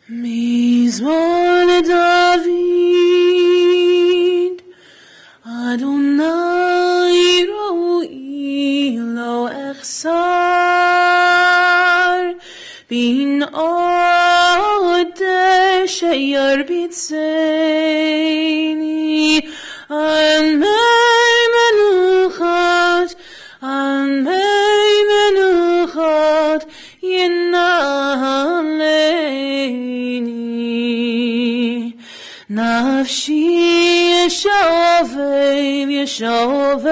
מזמור לדוד, אדוני רואי לא אחסר, בנאות שירביצני, על מי מנוחות ינעלני. נפשי ישובב,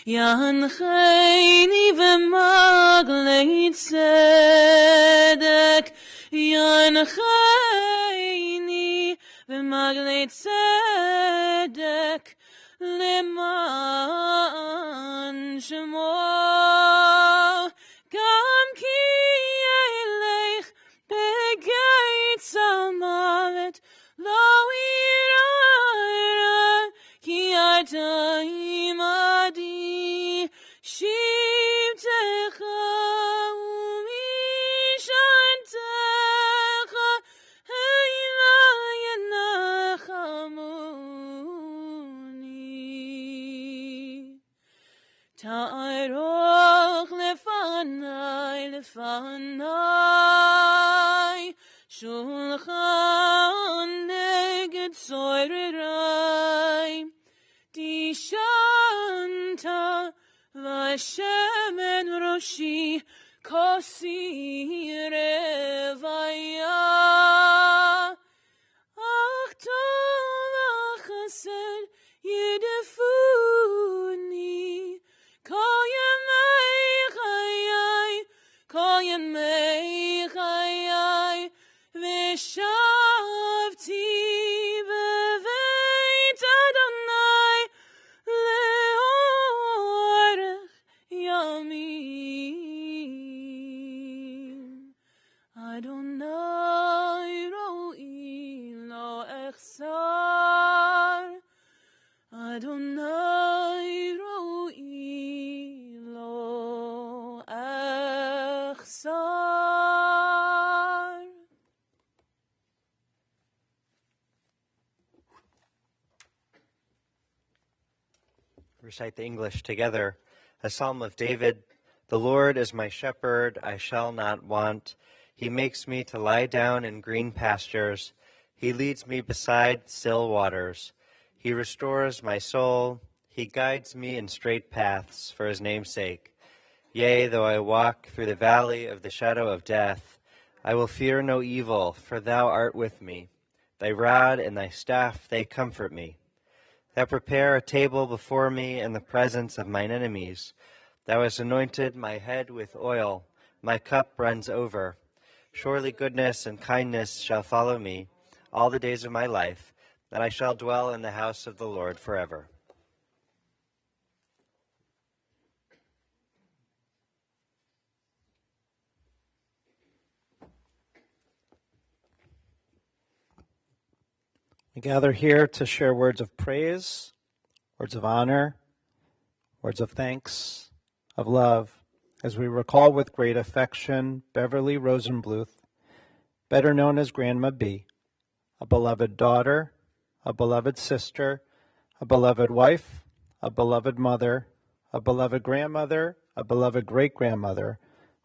ינחני במגלי צדק, ינחני במגלי צדק, למען שמו. גם כי ילך בגיא המוות, לא ירא, כי אתה עמדי, שבטך ומשענתך אלה ינחמוני. תערוך לפני שולחן נגד צורריי, תשענת ושמן ראשי כוסי רוויה. אך טוב החסד ירדפוני כל ימי חיי, ושבתי בבית אדוני לאורך ימים. אדוני רואי לא אחסר, אדוני רואי לא אחסר. Recite the English together. A Psalm of David. The Lord is my shepherd, I shall not want. He makes me to lie down in green pastures. He leads me beside still waters. He restores my soul. He guides me in straight paths for his name's sake. Yea, though I walk through the valley of the shadow of death, I will fear no evil, for thou art with me. Thy rod and thy staff, they comfort me. Thou prepare a table before me in the presence of mine enemies. Thou hast anointed my head with oil. My cup runs over. Surely goodness and kindness shall follow me all the days of my life, and I shall dwell in the house of the Lord forever. We gather here to share words of praise, words of honor, words of thanks, of love, as we recall with great affection Beverlee Rosenbluth, better known as Grandma B, a beloved daughter, a beloved sister, a beloved wife, a beloved mother, a beloved grandmother, a beloved great-grandmother,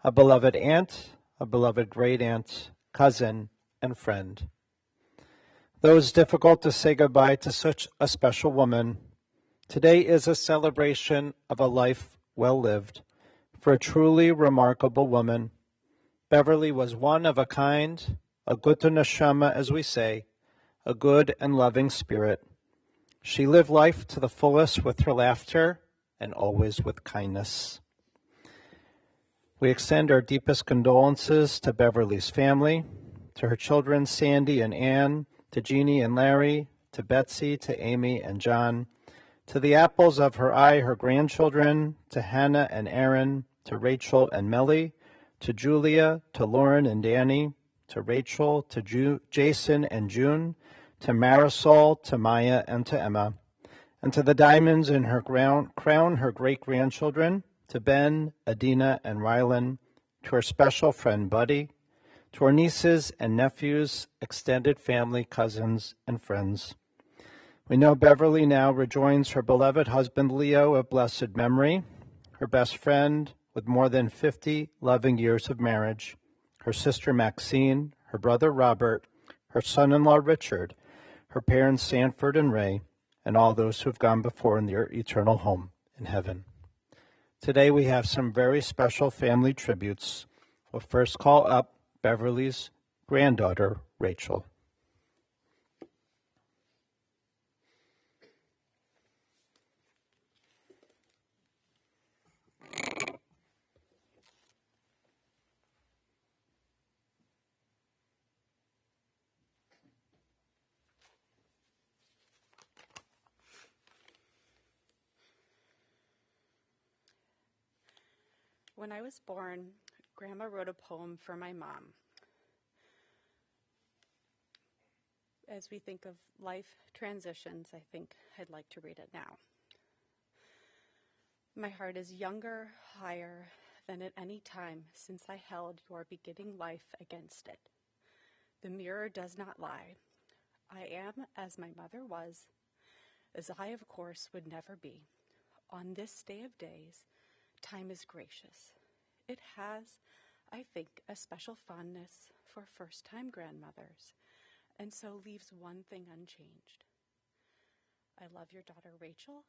a beloved aunt, a beloved great-aunt, cousin, and friend. Though it's difficult to say goodbye to such a special woman, today is a celebration of a life well lived for a truly remarkable woman. Beverlee was one of a kind, a gutta neshama, as we say, a good and loving spirit. She lived life to the fullest with her laughter and always with kindness. We extend our deepest condolences to Beverlee's family, to her children Sandy and Ann, to Jeannie and Larry, to Betsy, to Amy and John, to the apples of her eye, her grandchildren, to Hannah and Aaron, to Rachel and Melly, to Julia, to Lauren and Danny, to Rachel, to Jason and June, to Marisol, to Maya, and to Emma, and to the diamonds in her crown, her great-grandchildren, to Ben, Adina, and Rylan, to her special friend Buddy, to our nieces and nephews, extended family, cousins, and friends. We know Beverlee now rejoins her beloved husband Leo of blessed memory, her best friend with more than 50 loving years of marriage, her sister Maxine, her brother Robert, her son-in-law Richard, her parents Sanford and Ray, and all those who have gone before in their eternal home in heaven. Today we have some very special family tributes. We'll first call up Beverlee's granddaughter, Rachel. When I was born, Grandma wrote a poem for my mom. As we think of life transitions, I think I'd like to read it now. My heart is younger, higher than at any time since I held your beginning life against it. The mirror does not lie. I am as my mother was, as I, of course, would never be. On this day of days, time is gracious. It has, I think, a special fondness for first-time grandmothers, and so leaves one thing unchanged. I love your daughter Rachel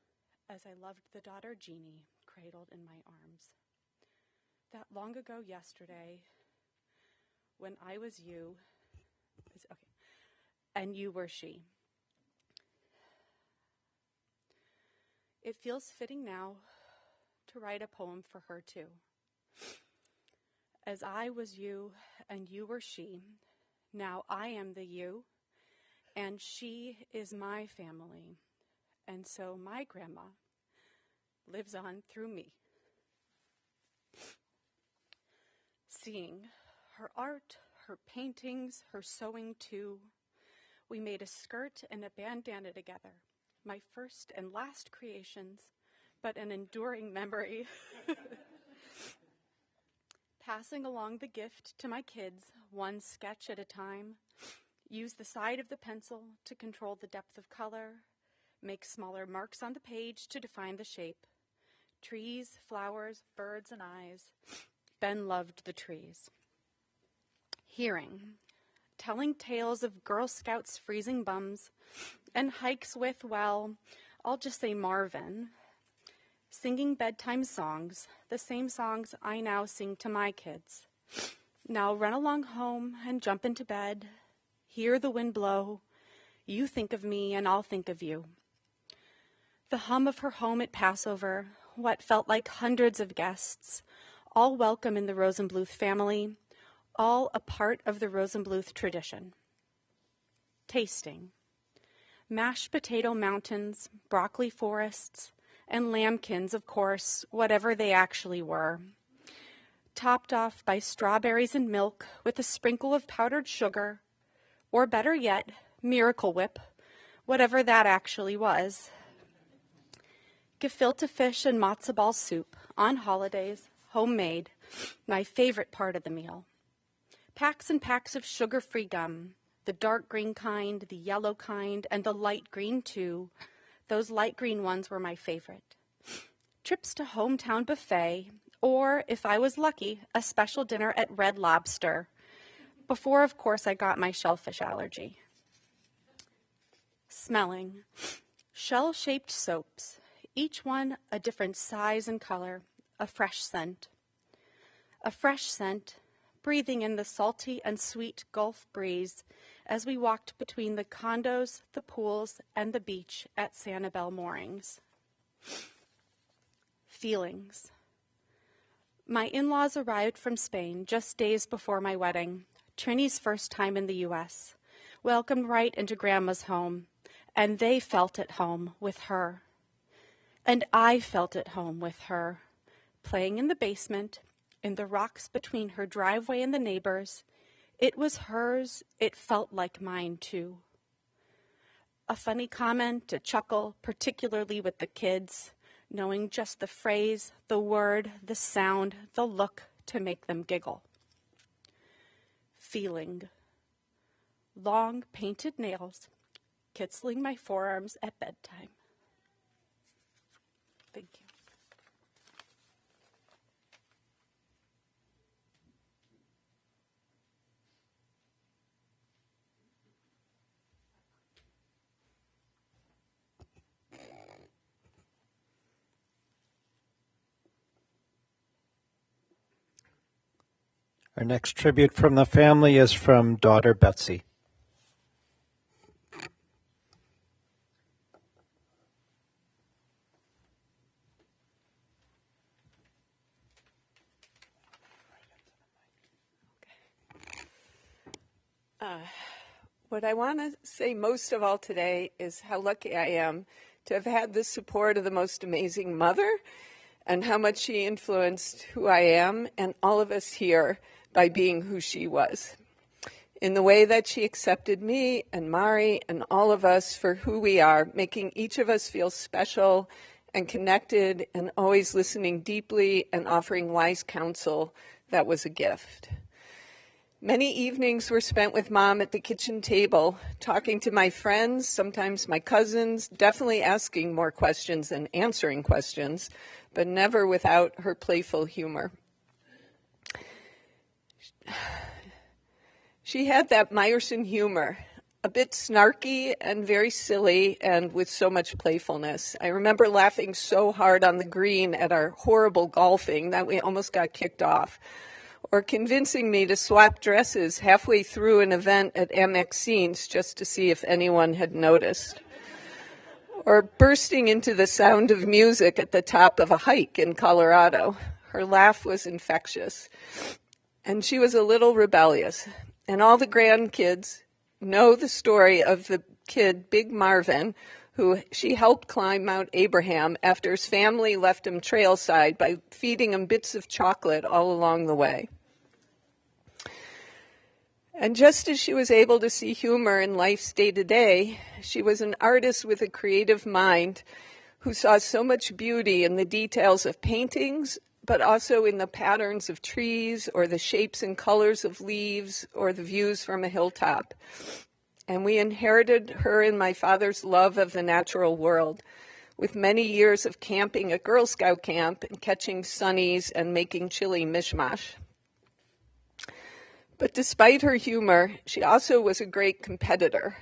as I loved the daughter Jeannie cradled in my arms. That long ago yesterday, when I was you, and you were she. It feels fitting now to write a poem for her too. As I was you and you were she, now I am the you, and she is my family, and so my grandma lives on through me. Seeing her art, her paintings, her sewing too, we made a skirt and a bandana together, my first and last creations, but an enduring memory. Passing along the gift to my kids, one sketch at a time, use the side of the pencil to control the depth of color, make smaller marks on the page to define the shape. Trees, flowers, birds, and eyes. Ben loved the trees. Hearing, telling tales of Girl Scouts' freezing bums, and hikes with, well, I'll just say Marvin. Singing bedtime songs, the same songs I now sing to my kids. Now run along home and jump into bed. Hear the wind blow. You think of me and I'll think of you. The hum of her home at Passover, what felt like hundreds of guests, all welcome in the Rosenbluth family, all a part of the Rosenbluth tradition. Tasting. Mashed potato mountains, broccoli forests, and lambkins, of course, whatever they actually were. Topped off by strawberries and milk with a sprinkle of powdered sugar, or better yet, Miracle Whip, whatever that actually was. Gefilte fish and matzo ball soup, on holidays, homemade, my favorite part of the meal. Packs and packs of sugar-free gum, the dark green kind, the yellow kind, and the light green too. Those light green ones were my favorite. Trips to hometown buffet, or, if I was lucky, a special dinner at Red Lobster. Before, of course, I got my shellfish allergy. Smelling. Shell-shaped soaps, each one a different size and color, a fresh scent. A fresh scent, breathing in the salty and sweet Gulf breeze as we walked between the condos, the pools, and the beach at Sanibel Moorings. Feelings. My in-laws arrived from Spain just days before my wedding, Trini's first time in the U.S., welcomed right into Grandma's home, and they felt at home with her. And I felt at home with her, playing in the basement, in the rocks between her driveway and the neighbors. It was hers, it felt like mine too. A funny comment, a chuckle, particularly with the kids, knowing just the phrase, the word, the sound, the look to make them giggle. feeling. Long painted nails kitzling my forearms at bedtime. Thank you. Our next tribute from the family is from daughter Betsy. What I want to say most of all today is how lucky I am to have had the support of the most amazing mother and how much she influenced who I am and all of us here by being who she was. In the way that she accepted me and Mari and all of us for who we are, making each of us feel special and connected and always listening deeply and offering wise counsel that was a gift. Many evenings were spent with Mom at the kitchen table, talking to my friends, sometimes my cousins, definitely asking more questions than answering questions, but never without her playful humor. She had that Meyerson humor, a bit snarky and very silly and with so much playfulness. I remember laughing so hard on the green at our horrible golfing that we almost got kicked off, or convincing me to swap dresses halfway through an event at Amex Scenes just to see if anyone had noticed, or bursting into the sound of music at the top of a hike in Colorado. Her laugh was infectious, and she was a little rebellious. And all the grandkids know the story of the kid, Big Marvin, who she helped climb Mount Abraham after his family left him trailside by feeding him bits of chocolate all along the way. And just as she was able to see humor in life's day-to-day, she was an artist with a creative mind who saw so much beauty in the details of paintings, but also in the patterns of trees or the shapes and colors of leaves or the views from a hilltop. And we inherited her and my father's love of the natural world, with many years of camping at Girl Scout camp and catching sunnies and making chili mishmash. But despite her humor, she also was a great competitor.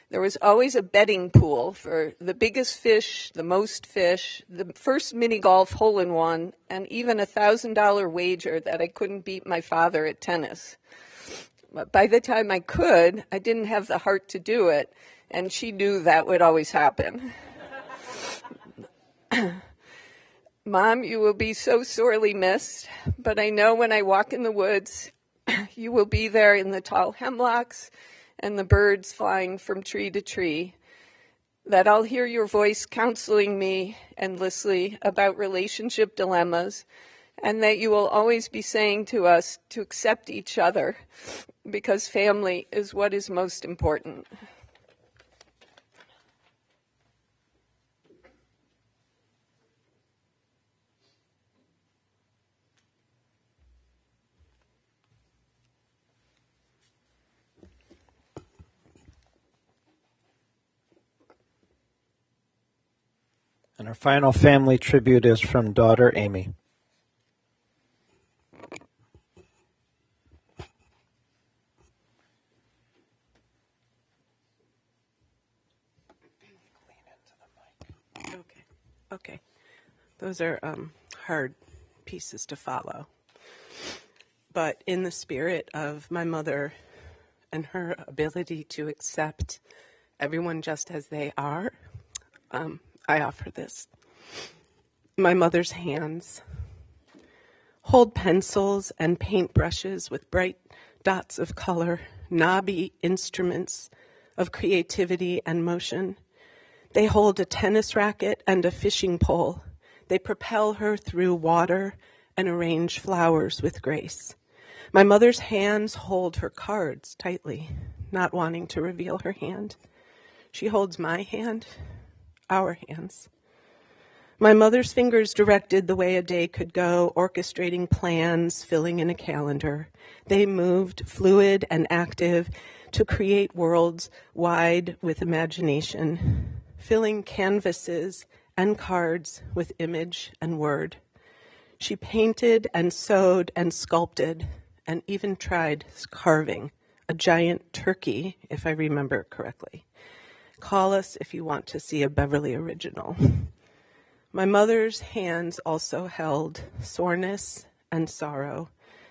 There was always a betting pool for the biggest fish, the most fish, the first mini golf hole-in-one, and even a $1,000 wager that I couldn't beat my father at tennis. But by the time I could, I didn't have the heart to do it, and she knew that would always happen. Mom, you will be so sorely missed, but I know when I walk in the woods, you will be there in the tall hemlocks and the birds flying from tree to tree, that I'll hear your voice counseling me endlessly about relationship dilemmas, and that you will always be saying to us to accept each other, because family is what is most important. And our final family tribute is from daughter Amy. Okay. Those are hard pieces to follow. But in the spirit of my mother and her ability to accept everyone just as they are, I offer this. My mother's hands hold pencils and paintbrushes with bright dots of color, knobby instruments of creativity and motion. They hold a tennis racket and a fishing pole. They propel her through water and arrange flowers with grace. My mother's hands hold her cards tightly, not wanting to reveal her hand. She holds my hand, our hands. My mother's fingers directed the way a day could go, orchestrating plans, filling in a calendar. They moved, fluid and active, to create worlds wide with imagination, filling canvases and cards with image and word. She painted and sewed and sculpted and even tried carving a giant turkey, if I remember correctly. Call us if you want to see a Beverlee original. My mother's hands also held soreness and sorrow.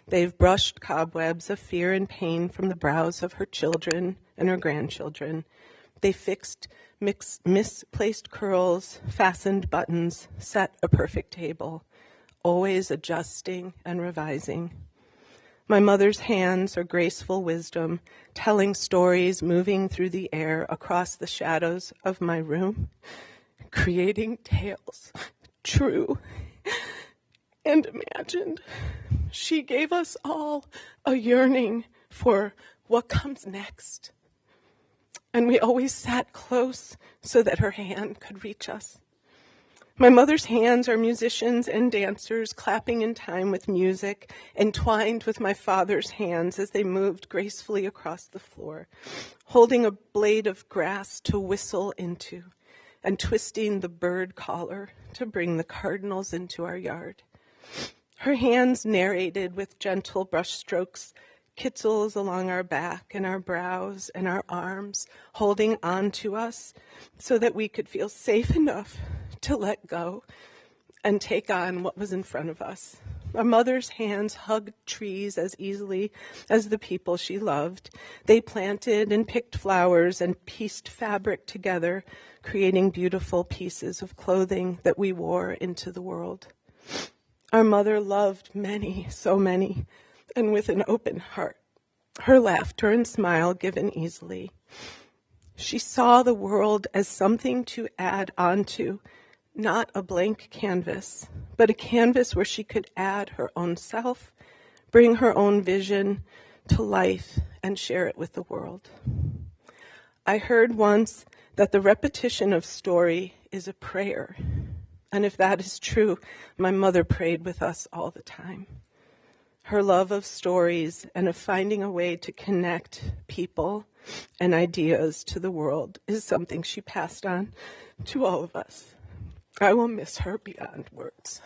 They've brushed cobwebs of fear and pain from the brows of her children and her grandchildren. They fixed misplaced curls, fastened buttons, set a perfect table, always adjusting and revising. My mother's hands are graceful wisdom, telling stories, moving through the air across the shadows of my room, creating tales, true and imagined. She gave us all a yearning for what comes next. And we always sat close so that her hand could reach us. My mother's hands are musicians and dancers, clapping in time with music, entwined with my father's hands as they moved gracefully across the floor, holding a blade of grass to whistle into, and twisting the bird collar to bring the cardinals into our yard. Her hands narrated with gentle brush strokes, kitzels along our back and our brows and our arms, holding on to us so that we could feel safe enough to let go and take on what was in front of us. My mother's hands hugged trees as easily as the people she loved. They planted and picked flowers and pieced fabric together, creating beautiful pieces of clothing that we wore into the world. Our mother loved many, so many, and with an open heart, her laughter and smile given easily. She saw the world as something to add onto, not a blank canvas, but a canvas where she could add her own self, bring her own vision to life, and share it with the world. I heard once that the repetition of story is a prayer. And if that is true, my mother prayed with us all the time. Her love of stories and of finding a way to connect people and ideas to the world is something she passed on to all of us. I will miss her beyond words.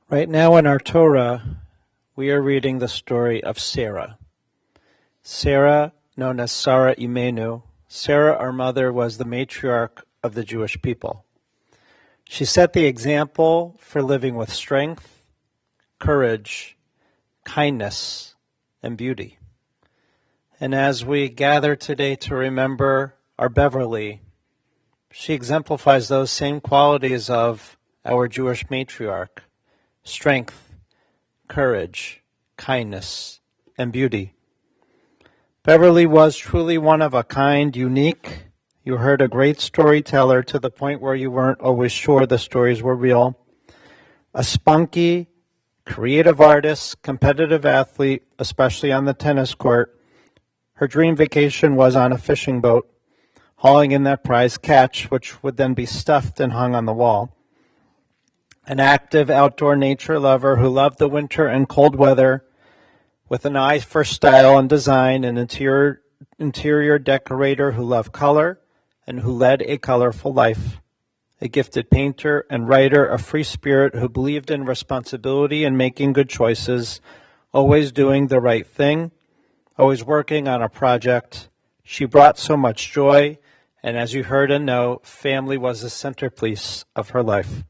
Right now in our Torah, we are reading the story of Sarah. Sarah, known as Sarah Imenu, Sarah, our mother, was the matriarch of the Jewish people. She set the example for living with strength, courage, kindness, and beauty. And as we gather today to remember our Beverlee, she exemplifies those same qualities of our Jewish matriarch: strength, courage, kindness, and beauty. Beverlee was truly one of a kind, unique. You heard a great storyteller to the point where you weren't always sure the stories were real. A spunky, creative artist, competitive athlete, especially on the tennis court. Her dream vacation was on a fishing boat, hauling in that prize catch, which would then be stuffed and hung on the wall. An active outdoor nature lover who loved the winter and cold weather, with an eye for style and design, an interior decorator who loved color and who led a colorful life. A gifted painter and writer, a free spirit who believed in responsibility and making good choices, always doing the right thing, always working on a project. She brought so much joy, and as you heard and know, family was the centerpiece of her life,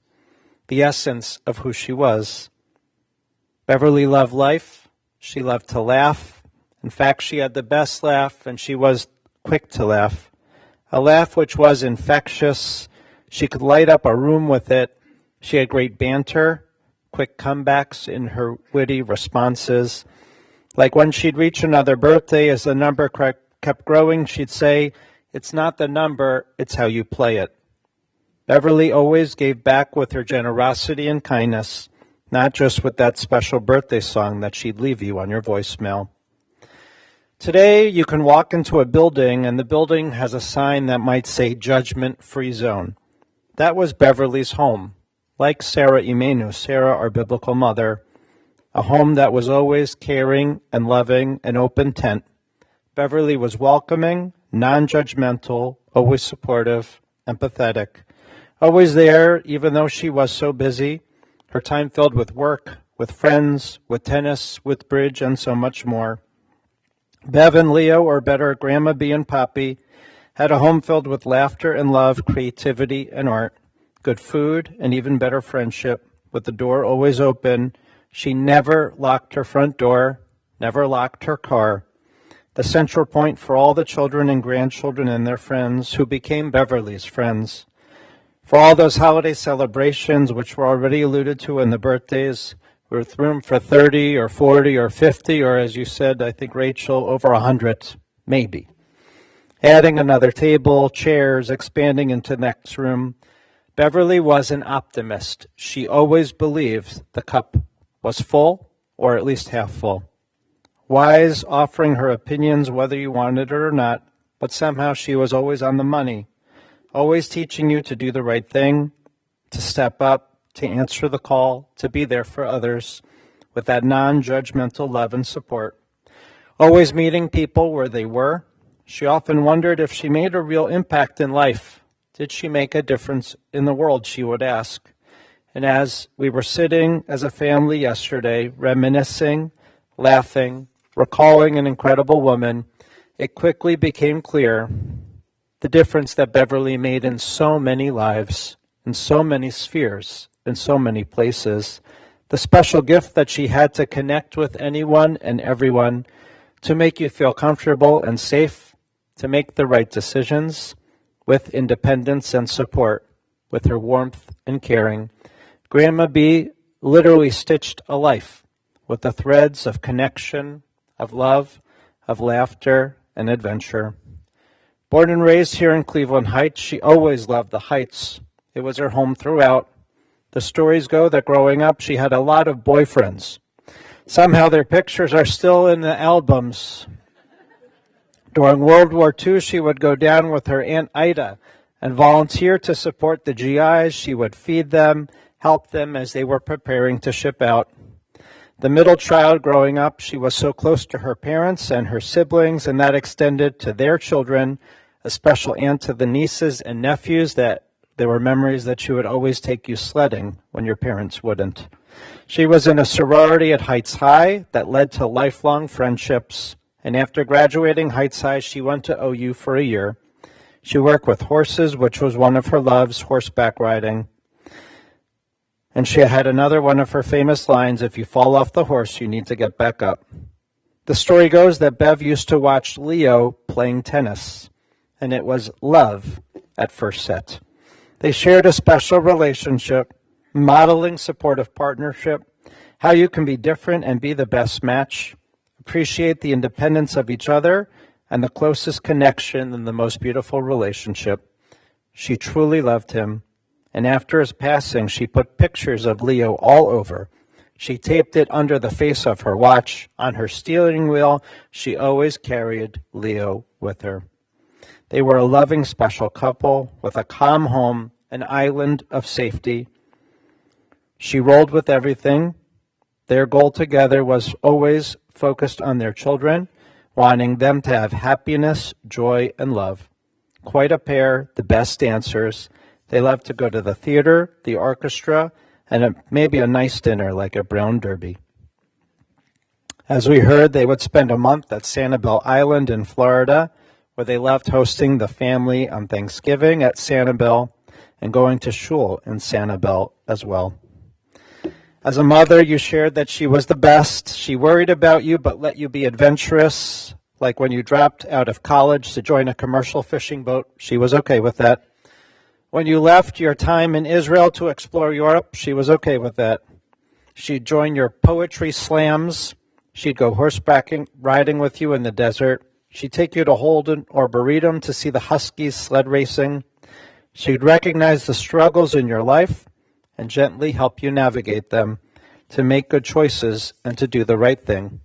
the essence of who she was. Beverlee loved life. She loved to laugh. In fact, she had the best laugh, and she was quick to laugh. A laugh which was infectious. She could light up a room with it. She had great banter, quick comebacks in her witty responses. Like when she'd reach another birthday, as the number kept growing, she'd say, "It's not the number, it's how you play it." Beverlee always gave back with her generosity and kindness, not just with that special birthday song that she'd leave you on your voicemail. Today, you can walk into a building, and the building has a sign that might say Judgment-Free Zone. That was Beverlee's home. Like Sarah Imenu, Sarah, our biblical mother, a home that was always caring and loving, an open tent. Beverlee was welcoming, non-judgmental, always supportive, empathetic. Always there, even though she was so busy, her time filled with work, with friends, with tennis, with bridge, and so much more. Bev and Leo, or better, Grandma B and Poppy, had a home filled with laughter and love, creativity and art, good food, and even better friendship, with the door always open. She never locked her front door, never locked her car. The central point for all the children and grandchildren and their friends who became Beverlee's friends. For all those holiday celebrations, which were already alluded to in the birthdays, with room for 30 or 40 or 50, or as you said, I think, Rachel, over 100, maybe. Adding another table, chairs, expanding into the next room. Beverlee was an optimist. She always believed the cup was full, or at least half full. Wise, offering her opinions whether you wanted it or not, but somehow she was always on the money, always teaching you to do the right thing, to step up, to answer the call, to be there for others, with that non-judgmental love and support. Always meeting people where they were. She often wondered if she made a real impact in life. Did she make a difference in the world, she would ask. And as we were sitting as a family yesterday, reminiscing, laughing, recalling an incredible woman, it quickly became clear the difference that Beverlee made in so many lives, in so many spheres, in so many places, the special gift that she had to connect with anyone and everyone, to make you feel comfortable and safe, to make the right decisions, with independence and support, with her warmth and caring. Grandma B literally stitched a life with the threads of connection, of love, of laughter, and adventure. Born and raised here in Cleveland Heights, she always loved the Heights. It was her home throughout. The stories go that growing up, she had a lot of boyfriends. Somehow their pictures are still in the albums. During World War II, she would go down with her Aunt Ida and volunteer to support the GIs. She would feed them, help them as they were preparing to ship out. The middle child growing up, she was so close to her parents and her siblings, and that extended to their children, a special aunt to the nieces and nephews, that there were memories that she would always take you sledding when your parents wouldn't. She was in a sorority at Heights High that led to lifelong friendships. And after graduating Heights High, she went to OU for a year. She worked with horses, which was one of her loves, horseback riding. And she had another one of her famous lines, "If you fall off the horse, you need to get back up." The story goes that Bev used to watch Leo playing tennis, and it was love at first set. They shared a special relationship, modeling supportive partnership, how you can be different and be the best match, appreciate the independence of each other, and the closest connection in the most beautiful relationship. She truly loved him, and after his passing, she put pictures of Leo all over. She taped it under the face of her watch. On her steering wheel, she always carried Leo with her. They were a loving, special couple with a calm home, an island of safety. She rolled with everything. Their goal together was always focused on their children, wanting them to have happiness, joy, and love. Quite a pair, the best dancers. They loved to go to the theater, the orchestra, and maybe a nice dinner like a brown derby. As we heard, they would spend a month at Sanibel Island in Florida, where they loved hosting the family on Thanksgiving at Sanibel and going to shul in Sanibel as well. As a mother, you shared that she was the best. She worried about you but let you be adventurous, like when you dropped out of college to join a commercial fishing boat. She was okay with that. When you left your time in Israel to explore Europe, she was okay with that. She'd join your poetry slams. She'd go horseback riding with you in the desert. She'd take you to Holden or Burritum to see the Huskies sled racing. She'd recognize the struggles in your life and gently help you navigate them, to make good choices and to do the right thing.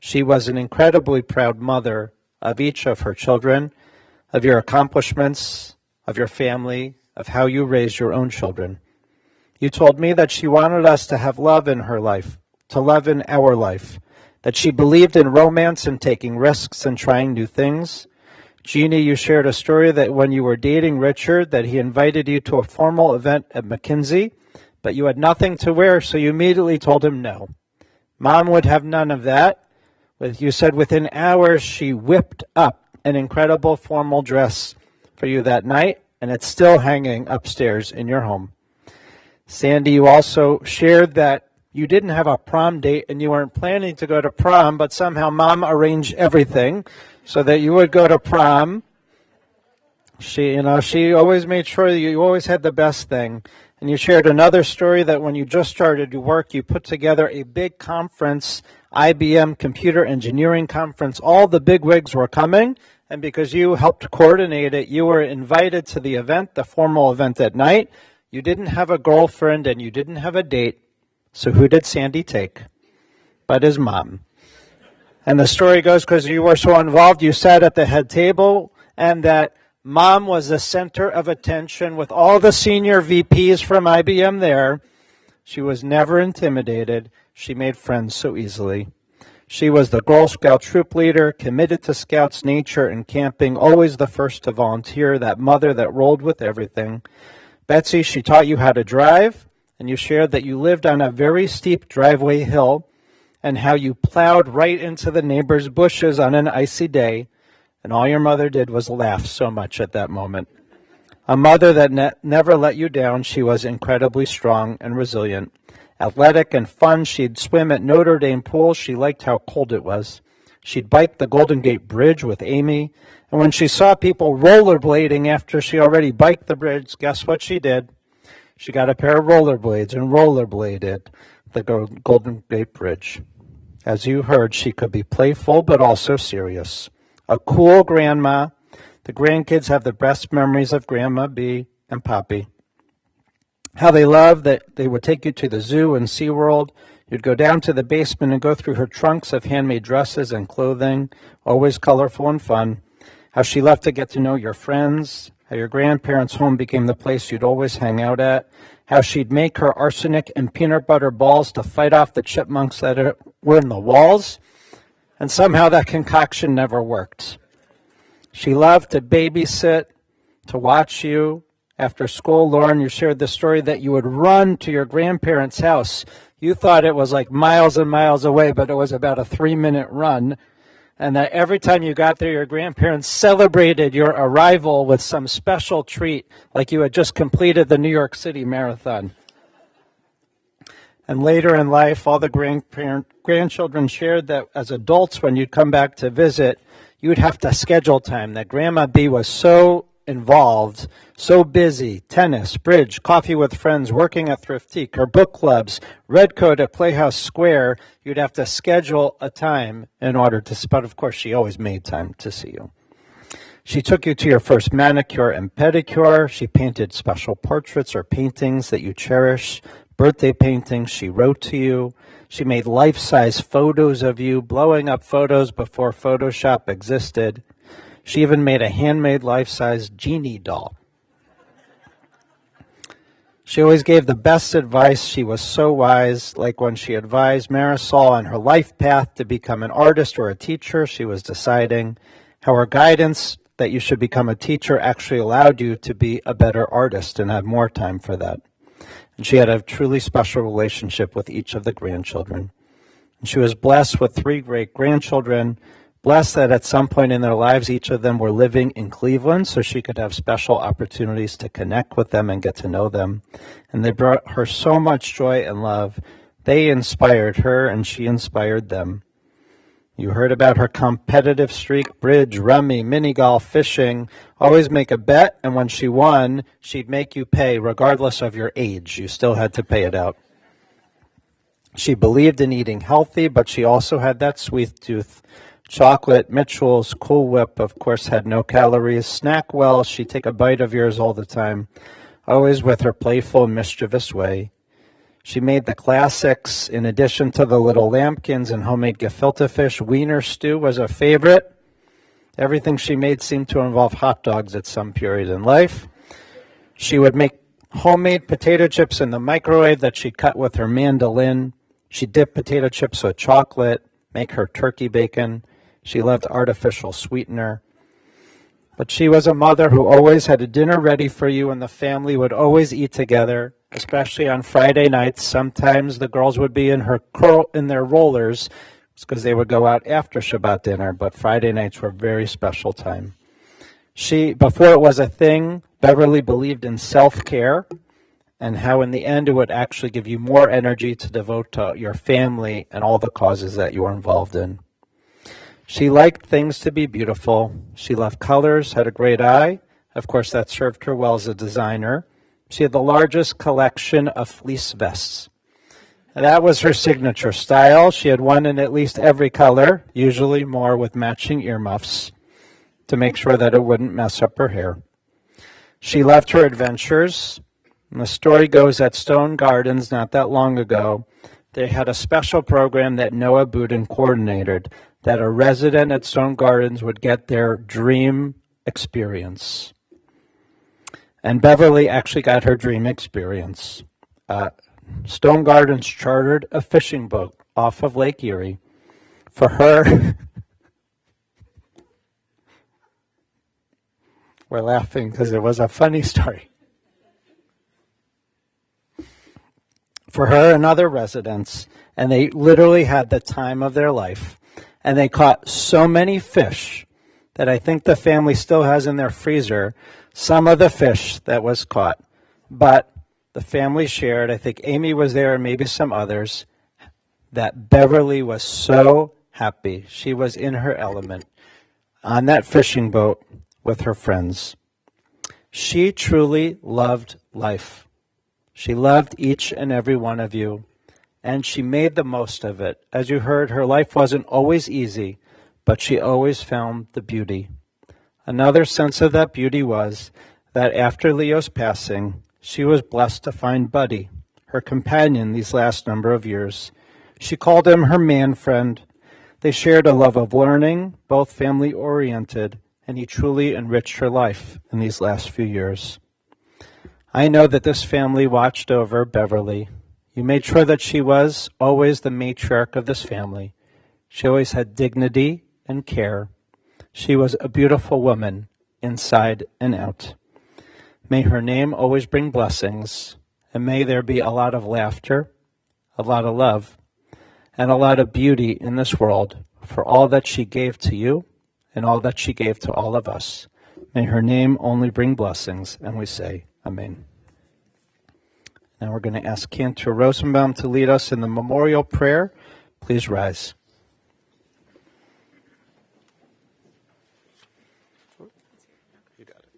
She was an incredibly proud mother of each of her children, of your accomplishments, of your family, of how you raised your own children. You told me that she wanted us to have love in her life, to love in our life, that she believed in romance and taking risks and trying new things. Jeannie, you shared a story that when you were dating Richard, that he invited you to a formal event at McKinsey, but you had nothing to wear, so you immediately told him no. Mom would have none of that. You said within hours she whipped up an incredible formal dress for you that night, and it's still hanging upstairs in your home. Sandy, you also shared that you didn't have a prom date and you weren't planning to go to prom, but somehow Mom arranged everything so that you would go to prom. She always made sure that you always had the best thing. And you shared another story that when you just started to work, you put together a big conference, IBM Computer Engineering Conference. All the bigwigs were coming, and because you helped coordinate it, you were invited to the event, the formal event at night. You didn't have a girlfriend and you didn't have a date. So who did Sandy take? But his mom. And the story goes, because you were so involved, you sat at the head table, and that Mom was the center of attention with all the senior VPs from IBM there. She was never intimidated. She made friends so easily. She was the Girl Scout troop leader, committed to Scouts nature and camping, always the first to volunteer, that mother that rolled with everything. Betsy, she taught you how to drive, and you shared that you lived on a very steep driveway hill and how you plowed right into the neighbor's bushes on an icy day, and all your mother did was laugh so much at that moment. A mother that never let you down. She was incredibly strong and resilient. Athletic and fun, she'd swim at Notre Dame pools. She liked how cold it was. She'd bike the Golden Gate Bridge with Amy, and when she saw people rollerblading after she already biked the bridge, guess what she did? She got a pair of rollerblades and rollerbladed the Golden Gate Bridge. As you heard, she could be playful but also serious. A cool grandma. The grandkids have the best memories of Grandma B and Poppy. How they loved that they would take you to the zoo and SeaWorld. You'd go down to the basement and go through her trunks of handmade dresses and clothing, always colorful and fun. How she loved to get to know your friends. How your grandparents' home became the place you'd always hang out at. How she'd make her arsenic and peanut butter balls to fight off the chipmunks that were in the walls. And somehow that concoction never worked. She loved to babysit, to watch you. After school, Lauren, you shared the story that you would run to your grandparents' house. You thought it was like miles and miles away, but it was about a 3-minute run. And that every time you got there, your grandparents celebrated your arrival with some special treat, like you had just completed the New York City Marathon. And later in life, all the grandchildren shared that as adults, when you'd come back to visit, you'd have to schedule time, that Grandma B was so involved, so busy, tennis, bridge, coffee with friends, working at Thriftique, her book clubs, Red Coat at Playhouse Square. You'd have to schedule a time in order to, but of course she always made time to see you. She took you to your first manicure and pedicure. She painted special portraits or paintings that you cherish, birthday paintings she wrote to you. She made life-size photos of you, blowing up photos before Photoshop existed. She even made a handmade life-size genie doll. She always gave the best advice. She was so wise, like when she advised Marisol on her life path to become an artist or a teacher. She was deciding how her guidance that you should become a teacher actually allowed you to be a better artist and have more time for that. And she had a truly special relationship with each of the grandchildren. And she was blessed with 3 great grandchildren, blessed that at some point in their lives, each of them were living in Cleveland, so she could have special opportunities to connect with them and get to know them. And they brought her so much joy and love They inspired her, and she inspired them. You heard about her competitive streak, bridge, rummy, mini golf, fishing. Always make a bet, and when she won, she'd make you pay regardless of your age. You still had to pay it out. She believed in eating healthy, but she also had that sweet tooth. Chocolate, Mitchell's, Cool Whip, of course, had no calories. Snack well, she'd take a bite of yours all the time, always with her playful, mischievous way. She made the classics. In addition to the little lambkins and homemade gefilte fish, wiener stew was a favorite. Everything she made seemed to involve hot dogs at some period in life. She would make homemade potato chips in the microwave that she'd cut with her mandolin. She'd dip potato chips with chocolate, make her turkey bacon. She loved artificial sweetener. But she was a mother who always had a dinner ready for you, and the family would always eat together, especially on Friday nights. Sometimes the girls would be in their rollers because they would go out after Shabbat dinner, but Friday nights were a very special time. Before it was a thing, Beverlee believed in self-care and how in the end it would actually give you more energy to devote to your family and all the causes that you were involved in. She liked things to be beautiful. She loved colors, had a great eye. Of course, that served her well as a designer. She had the largest collection of fleece vests. And that was her signature style. She had one in at least every color, usually more with matching earmuffs, to make sure that it wouldn't mess up her hair. She loved her adventures. And the story goes at Stone Gardens not that long ago, they had a special program that Noah Boudin coordinated, that a resident at Stone Gardens would get their dream experience. And Beverlee actually got her dream experience. Stone Gardens chartered a fishing boat off of Lake Erie. For her, we're laughing because it was a funny story. For her and other residents, and they literally had the time of their life. And they caught so many fish that I think the family still has in their freezer some of the fish that was caught. But the family shared, I think Amy was there and maybe some others, that Beverlee was so happy. She was in her element on that fishing boat with her friends. She truly loved life. She loved each and every one of you, and she made the most of it. As you heard, her life wasn't always easy, but she always found the beauty. Another sense of that beauty was that after Leo's passing, she was blessed to find Buddy, her companion these last number of years. She called him her man friend. They shared a love of learning, both family-oriented, and he truly enriched her life in these last few years. I know that this family watched over Beverlee. You made sure that she was always the matriarch of this family. She always had dignity and care. She was a beautiful woman, inside and out. May her name always bring blessings, and may there be a lot of laughter, a lot of love, and a lot of beauty in this world for all that she gave to you and all that she gave to all of us. May her name only bring blessings, and we say, Amen. Now we're going to ask Cantor Rosenbaum to lead us in the memorial prayer. Please rise. You got it.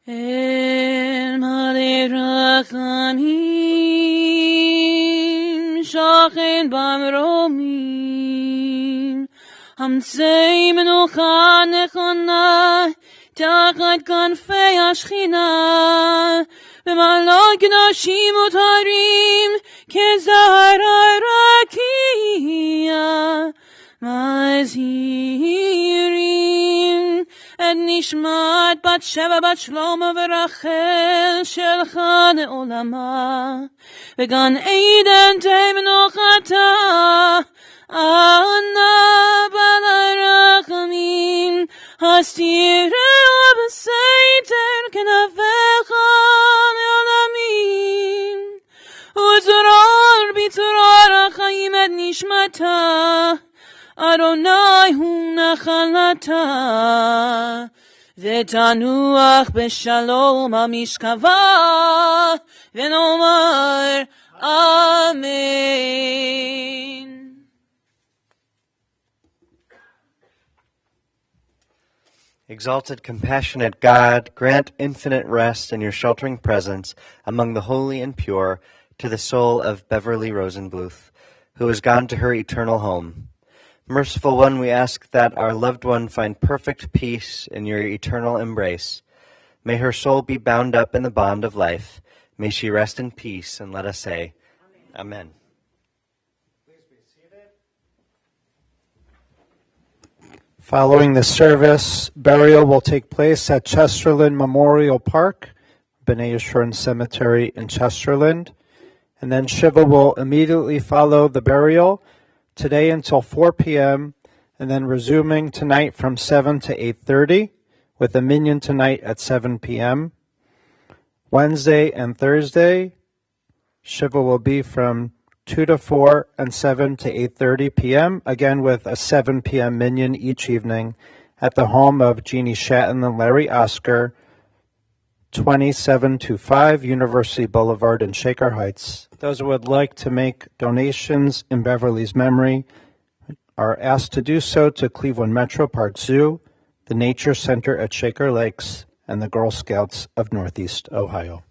El male rachamim shachen bamromim Hamtzei menucha nechona tachat kanfei hashchina B'malot kedoshim utarim kezahara rakia Mazhirin et nishmat bat Sheva bat Shlomo v'Rachel shelcha ne'olama V'gan Eden tei menuchata Anna balarachamim hastireh b'seiter kenavecha ne'olamim Utzoror b'tzoror achayim et nishmata Adonai hu nachalata ותנוח בשלום המשכבה, ונאמר אמן. Exalted, compassionate God, grant infinite rest in your sheltering presence among the holy and pure to the soul of Beverlee Rosenbluth, who has gone to her eternal home. Merciful One, we ask that our loved one find perfect peace in your eternal embrace. May her soul be bound up in the bond of life. May she rest in peace, and let us say, Amen. Following the service, burial will take place at Chesterland Memorial Park, B'nai Yeshurun Cemetery in Chesterland, and then Shiva will immediately follow the burial today until 4 p.m., and then resuming tonight from 7 to 8:30, with a minyan tonight at 7 p.m. Wednesday and Thursday, Shiva will be from 2 to 4 and 7 to 8:30 p.m., again with a 7 p.m. minyan each evening at the home of Jeannie Shatton and Larry Oscar, 2725 University Boulevard in Shaker Heights. Those who would like to make donations in Beverly's memory are asked to do so to Cleveland Metro Park Zoo, the Nature Center at Shaker Lakes, and the Girl Scouts of Northeast Ohio.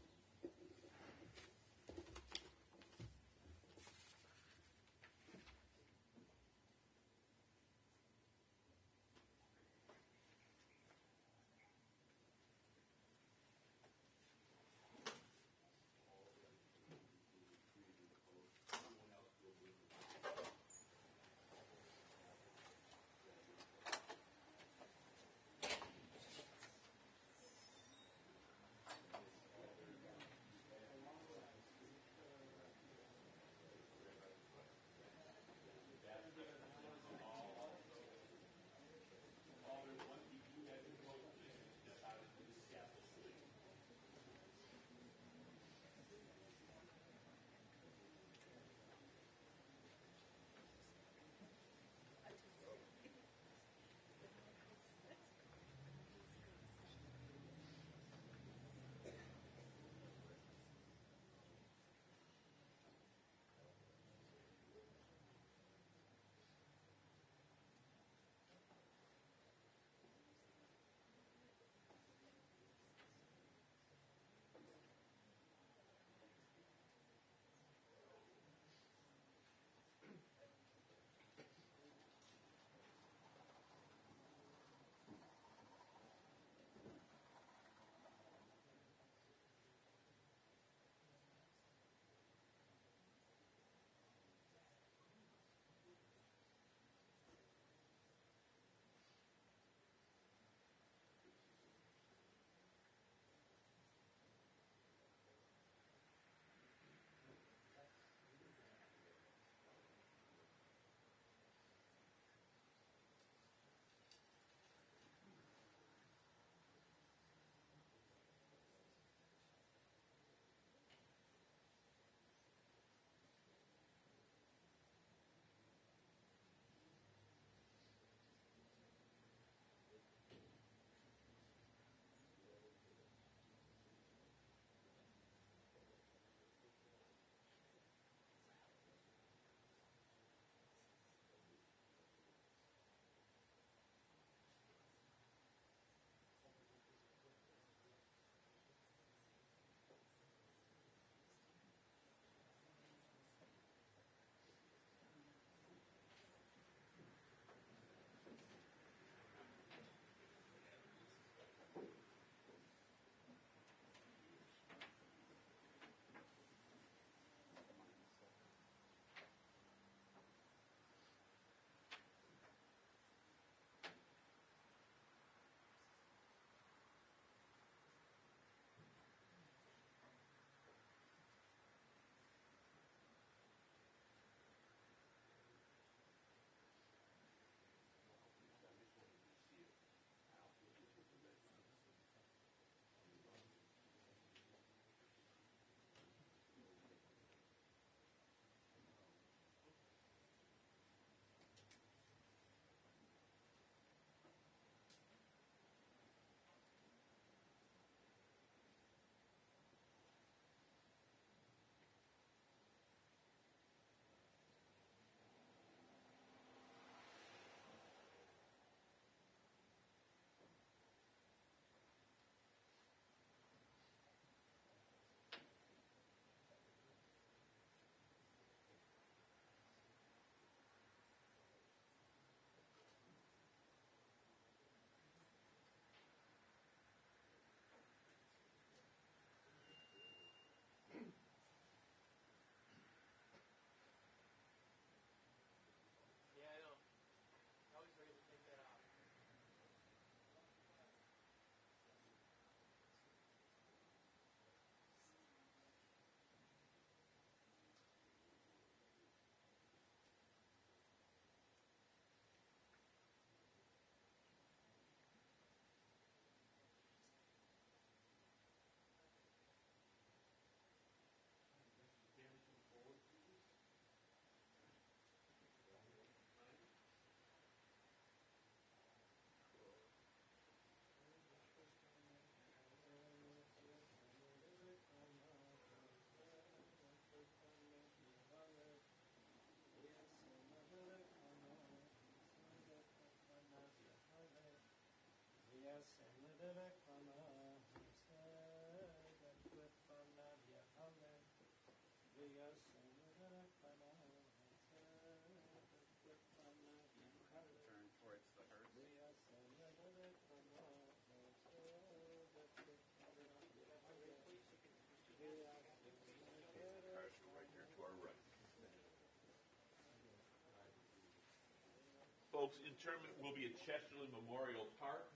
folks, interment will be at Chesterland Memorial Park.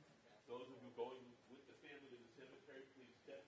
Those of you going with the family to the cemetery, please step